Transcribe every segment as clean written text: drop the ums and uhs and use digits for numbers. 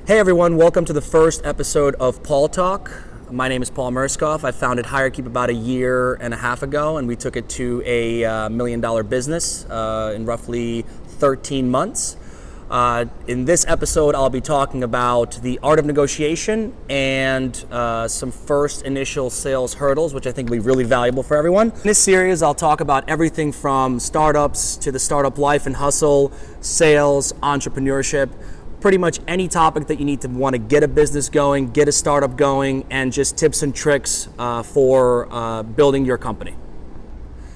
Hey everyone, welcome to the first episode of Paul Talk. My name is Paul Merskoff. I founded HireKeep about a year and a half ago, and we took it to a $1 million business in roughly 13 months. In this episode, I'll be talking about the art of negotiation and some first initial sales hurdles, which I think will be really valuable for everyone. In this series, I'll talk about everything from startups to the startup life and hustle, sales, entrepreneurship, pretty much any topic that you need to want to get a business going, get a startup going, and just tips and tricks for building your company.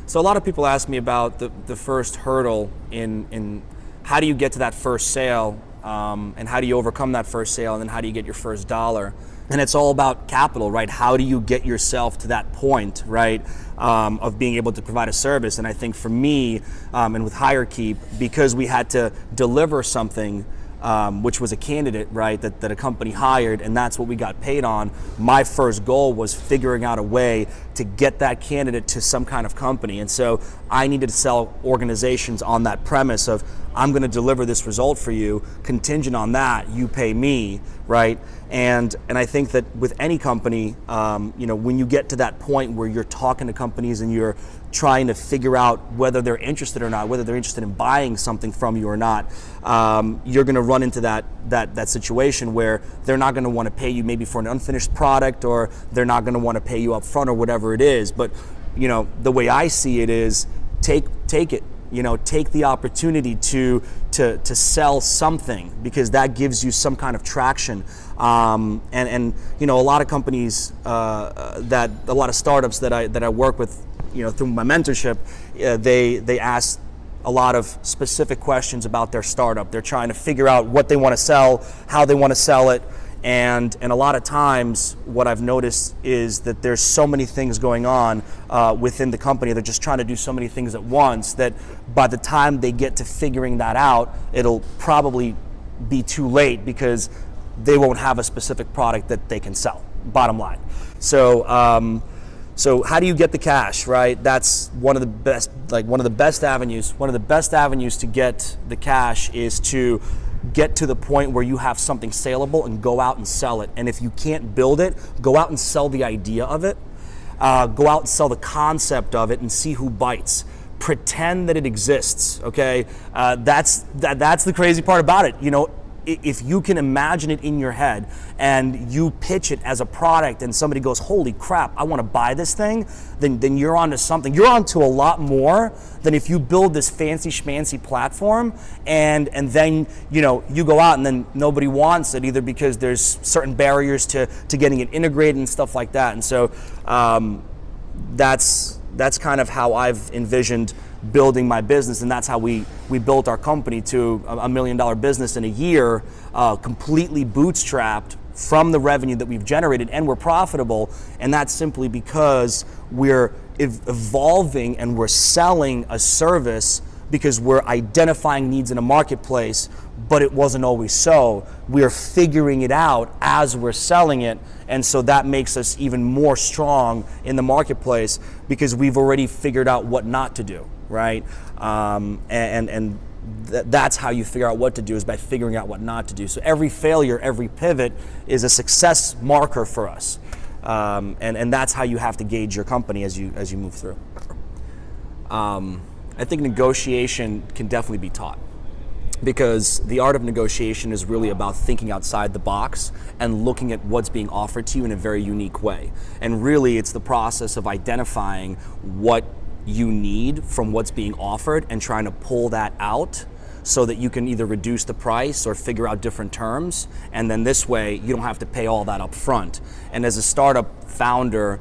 So a lot of people ask me about the first hurdle in how do you get to that first sale, and how do you overcome that first sale, and then how do you get your first dollar? And it's all about capital, right? How do you get yourself to that point, right, of being able to provide a service? And I think for me, and with HireKeep, because we had to deliver something which was a candidate, right, that a company hired, and that's what we got paid on. My first goal was figuring out a way to get that candidate to some kind of company. And so I needed to sell organizations on that premise of, I'm going to deliver this result for you, contingent on that, you pay me, right? And I think that with any company, when you get to that point where you're talking to companies and you're trying to figure out whether they're interested or not, whether they're interested in buying something from you or not, you're going to run into that situation where they're not going to want to pay you maybe for an unfinished product, or they're not going to want to pay you up front or whatever it is. But the way I see it is take it. Take the opportunity to sell something, because that gives you some kind of traction. And a lot of companies a lot of startups that I work with, through my mentorship, they ask a lot of specific questions about their startup. They're trying to figure out what they want to sell, how they want to sell it. And a lot of times what I've noticed is that there's so many things going on within the company. They're just trying to do so many things at once that by the time they get to figuring that out, it'll probably be too late, because they won't have a specific product that they can sell, bottom line. So how do you get the cash, right? That's one of the best avenues. One of the best avenues to get the cash is to get to the point where you have something saleable and go out and sell it. And if you can't build it, go out and sell the idea of it. Go out and sell the concept of it and see who bites. Pretend that it exists, okay? That's the crazy part about it. If you can imagine it in your head and you pitch it as a product and somebody goes, holy crap, I want to buy this thing, then you're onto something. You're onto a lot more than if you build this fancy schmancy platform and then you go out and then nobody wants it, either because there's certain barriers to getting it integrated and stuff like that. And so that's kind of how I've envisioned building my business, and that's how we built our company to a $1 million business in a year, completely bootstrapped from the revenue that we've generated, and we're profitable. And that's simply because we're evolving and we're selling a service because we're identifying needs in a marketplace, but it wasn't always so. We're figuring it out as we're selling it, and so that makes us even more strong in the marketplace, because we've already figured out what not to do, right? That's how you figure out what to do, is by figuring out what not to do. So every failure, every pivot is a success marker for us, and that's how you have to gauge your company as you move through. I think negotiation can definitely be taught, because the art of negotiation is really about thinking outside the box and looking at what's being offered to you in a very unique way. And really, it's the process of identifying what you need from what's being offered and trying to pull that out so that you can either reduce the price or figure out different terms. And then this way, you don't have to pay all that up front. And as a startup founder,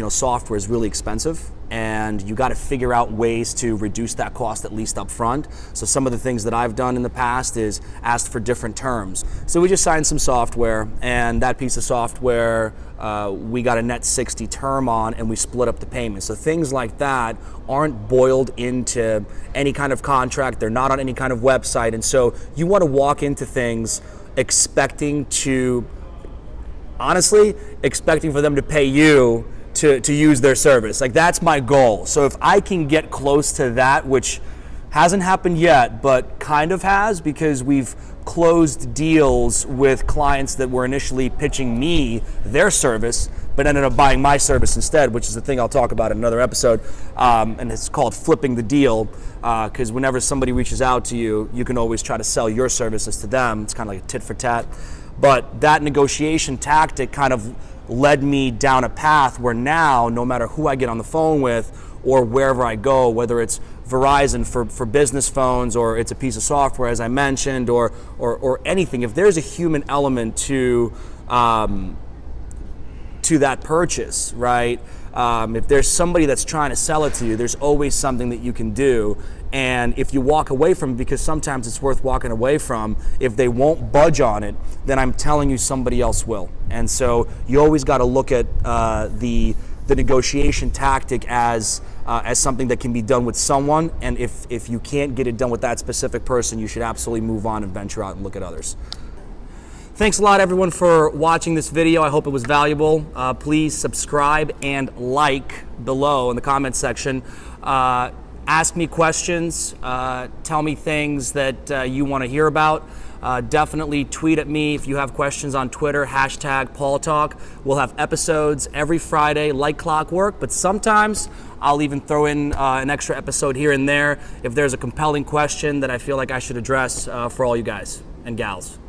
software is really expensive, and you got to figure out ways to reduce that cost at least up front. So some of the things that I've done in the past is asked for different terms. So we just signed some software, and that piece of software we got a net 60 term on, and we split up the payment. So things like that aren't boiled into any kind of contract. They're not on any kind of website. And so you want to walk into things expecting for them to pay you to use their service. Like, that's my goal. So if I can get close to that, which Hasn't happened yet, but kind of has, because we've closed deals with clients that were initially pitching me their service, but ended up buying my service instead, which is the thing I'll talk about in another episode. And it's called flipping the deal, because whenever somebody reaches out to you, you can always try to sell your services to them. It's kind of like a tit for tat. But that negotiation tactic kind of led me down a path where now, no matter who I get on the phone with or wherever I go, whether it's Verizon for business phones, or it's a piece of software, as I mentioned, or anything, if there's a human element to that purchase, right? If there's somebody that's trying to sell it to you, there's always something that you can do. And if you walk away from it, because sometimes it's worth walking away from, if they won't budge on it, then I'm telling you somebody else will. And so you always got to look at the negotiation tactic as something that can be done with someone. And if you can't get it done with that specific person, you should absolutely move on and venture out and look at others. Thanks a lot, everyone, for watching this video. I hope it was valuable. Please subscribe and like below in the comments section. Ask me questions. Tell me things that you want to hear about. Definitely tweet at me if you have questions on Twitter, #PaulTalk. We'll have episodes every Friday like clockwork, but sometimes I'll even throw in an extra episode here and there if there's a compelling question that I feel like I should address for all you guys and gals.